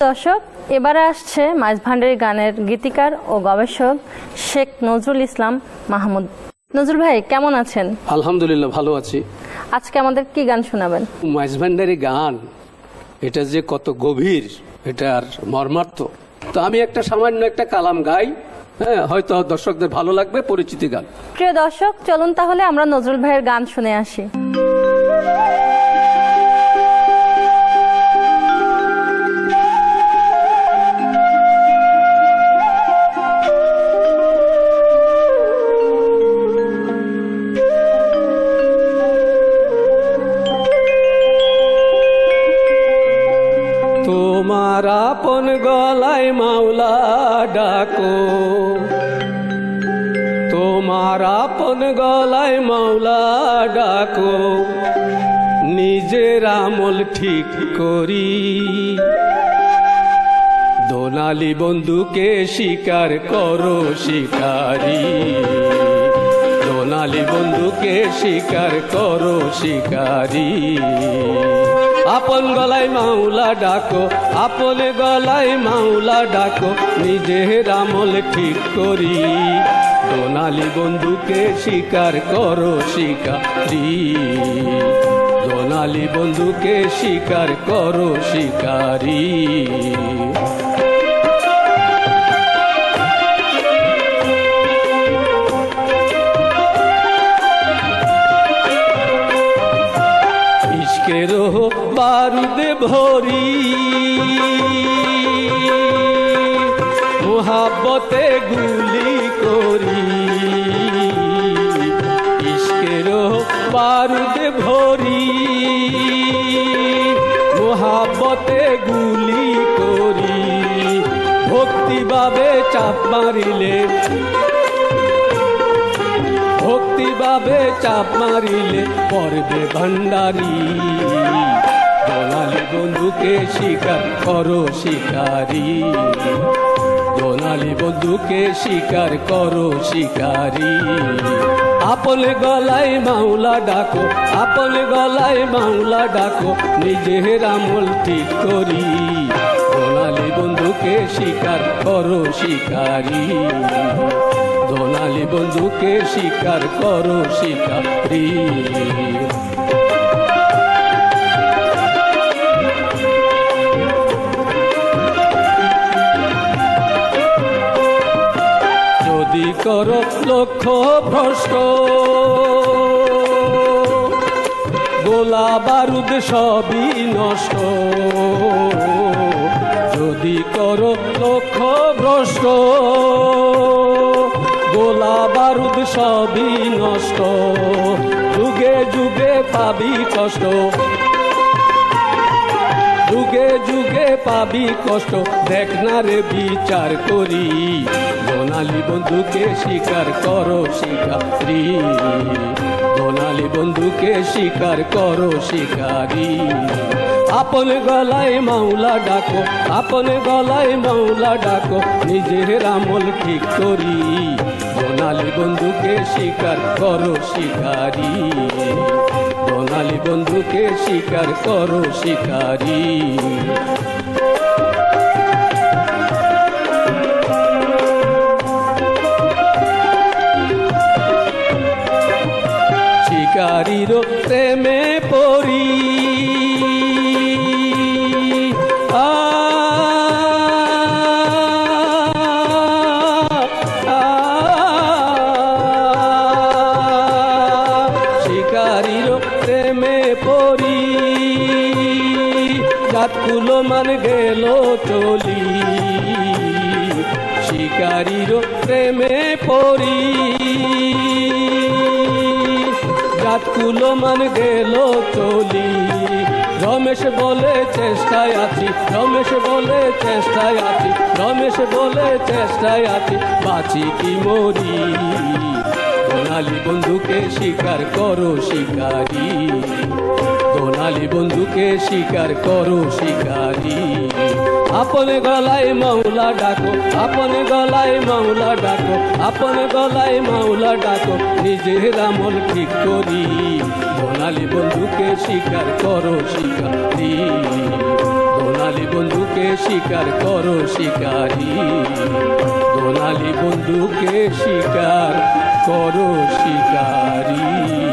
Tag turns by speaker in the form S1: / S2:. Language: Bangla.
S1: দর্শক, এবারে আসছে মাঝভান্ডারী গানের গীতিকার ও গবেষক শেখ নজরুল ইসলাম মাহমুদ। নজরুল ভাই কেমন আছেন?
S2: আলহামদুলিল্লাহ, ভালো আছি।
S1: আজকে আমাদের কি গান শোনাবেন?
S2: মাঝভান্ডারী গান, এটা যে কত গভীর, এটার মর্মার্থ। তো আমি একটা সামান্য একটা কালাম গাই, হ্যাঁ, হয়তো দর্শকদের ভালো লাগবে, পরিচিতি গান।
S1: প্রিয় দর্শক, চলুন তাহলে আমরা নজরুল ভাইয়ের গান শুনে আসি।
S2: তোমার আপন গলায় মাওলা ডাকো, তোমার আপন গলায় মাওলা ডাকো, নিজের আমল ঠিক করি, দোনালি বন্ধুকে স্বীকার করো শিকারি, দোনালি বন্ধুকে স্বীকার করো শিকারি। আপন গলায় মাওলা ডাকো, আপন গলায় মাওলা ডাকো, নিজের আমল ঠিক করি, দোনালি বন্ধুকে স্বীকার করো শিকারি, দোনালি বন্ধুকে স্বীকার করো শিকারি। ইশকেরো বারুদে ভরি, মোহাব্বতে গুলি করি, ইশকেরো বারুদে ভরি, মোহাব্বতে গুলি করি, ভক্তিভাবে চাপ মারিলে, ভক্তিভাবে চাপ মারিলে পড়বে ভান্ডারি, দোনালি বন্ধুকে স্বীকার করো শিকারি, দোনালি বন্ধুকে স্বীকার করো শিকারি। আপন গলায় মাওলা ডাকো, আপন গলায় মাওলা ডাকো, নিজের আমল ঠিক করি, দোনালি বন্ধুকে স্বীকার করো শিকারি, দোনালি বন্ধুকে স্বীকার করো শিকারি। যদি করো লক্ষ্য ভ্রষ্ট, গোলা বারুদ সবই নষ্ট, যদি করো লক্ষ্য ভ্রষ্ট, গোলা বারুদ সবই নষ্ট, যুগে যুগে পাবি কষ্ট, যুগে যুগে পাবি কষ্ট, দেখ না রে বিচার করি, দোনালি বন্ধুকে স্বীকার করো শিকারি, দোনালি বন্ধুকে স্বীকার করো শিকারি। আপন গলায় মাওলা ডাকো, আপন গলায় মাওলা ডাকো, নিজের আমল ঠিক করি, দোনালি বন্ধুকে স্বীকার করো শিকারি, দোনালি বন্ধুকে স্বীকার করো শিকারি। শিকারির প্রেমে পড়ি, শিকারির প্রেমে পড়ি, জাতকুলো মান গেল চলি, শিকারির প্রেমে পড়ি, জাতকুলো মান গেল চলি, রমেশ বলে চেষ্টায় আছি, রমেশ বলে চেষ্টায় আছি, রমেশ বলে চেষ্টায় আছি, বাঁচি কি মরি, দোনালি বন্ধুকে স্বীকার করো শিকারি, দোনালি বন্ধুকে স্বীকার করো শিকারি। আপন গলায় মাওলা ডাকো, আপন গলায় মাওলা ডাকো, আপন গলায় মাওলা ডাকো, নিজের আমল ঠিক করি, দোনালি বন্ধুকে স্বীকার করো শিকারি, দোনালি বন্ধুকে বন্ধুকে স্বীকার করো শিকারী, সোনালী বন্ধুকে স্বীকার করো শিকারী।